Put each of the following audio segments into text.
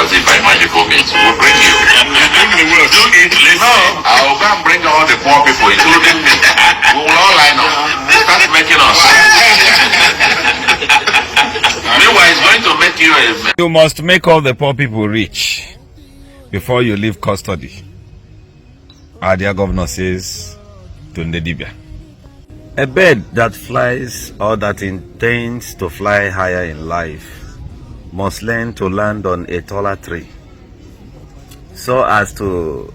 wealthy by magical means. We'll bring you. Do it, No, I'll go and bring all the poor people, including me. We will all line up. Start making us. Meanwhile, it's going to make you a... You must make all the poor people rich before you leave custody. Our dear governor says to Ndedibia. A bird that flies or that intends to fly higher in life must learn to land on a taller tree so as to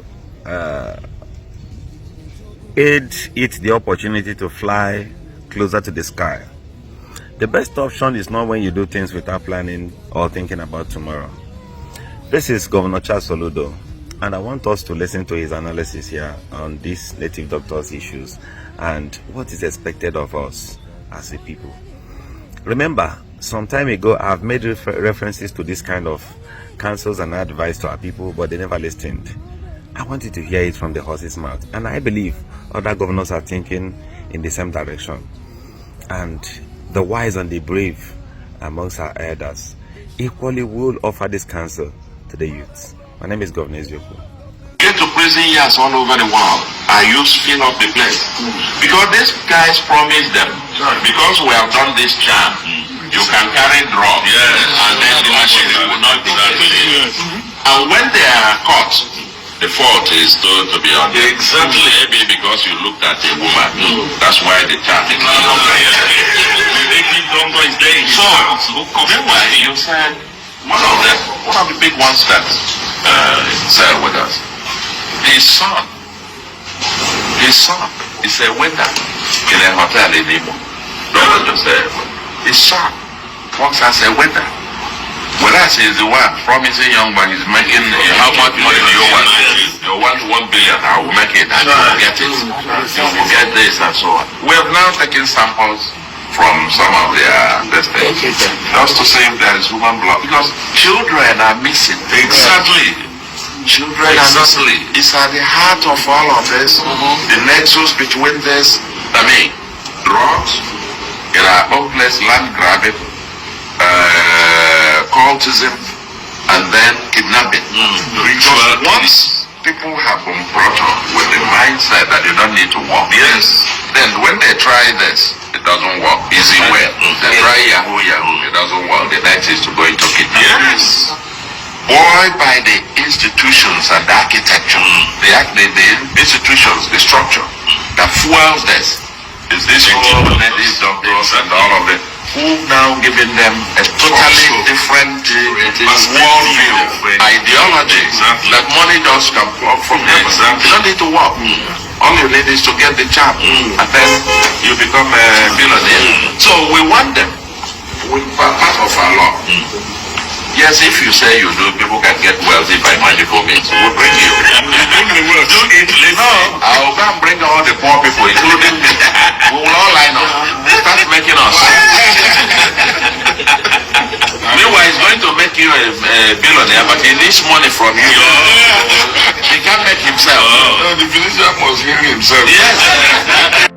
aid it the opportunity to fly closer to the sky. The best option is not when you do things without planning or thinking about tomorrow. This is Governor Soludo, and I want us to listen to his analysis here on these native doctors issues and what is expected of us as a people. Remember, some time ago I've made references to this kind of counsels and advice to our people, but they never listened. I wanted to hear it from the horse's mouth, and I believe other governors are thinking in the same direction. And the wise and the brave amongst our elders equally will offer this counsel to the youths. My name is Governor Ezioku. Get to prison years all over the world. I use fill up the place. Because these guys promised them, because we have done this charm, you can carry drugs, and then the machine will not be And when they are caught, the fault is told to be on them. Exactly. Maybe because you looked at a woman. That's why the charm is no longer So, meanwhile, you said, one of the big ones that said with us, his son is a waiter in a hotel in Igbo. His son works as a waiter. Whereas he's the one promising young man, he's making how much money do you want? You want 1 billion, I will make it, and you will get it. You will get this and so on. We have now taken samples from some of their destinies, just to see if there is human blood. Because children are missing. Exactly. Children are missing. It's at the heart of all of this. The nexus between this, drugs, hopeless land grabbing, cultism, and then kidnapping. Because once people have been brought up with the mindset that they don't need to work, then when they try this, it doesn't work. Easy way. They try Yahoo, it doesn't work. The next is to go into kidnapping. Boy, by the institutions and the architecture, the institutions, the structure that fuels this is this whole these doctors and all of it. Who now giving them a totally different worldview, ideology, that money does come from heaven. You don't need to work. All you need is to get the job, and then you become a billionaire. So we want them. We part of our law. Yes, if you say you do, people can get wealthy by magical means. We'll bring you. Do it, No, I'll go and bring all the poor people, including me. We will all line up. Start making us. Meanwhile, it's going to make you a billionaire, but he needs money from you. He can't make himself. The physician must heal himself. Yes.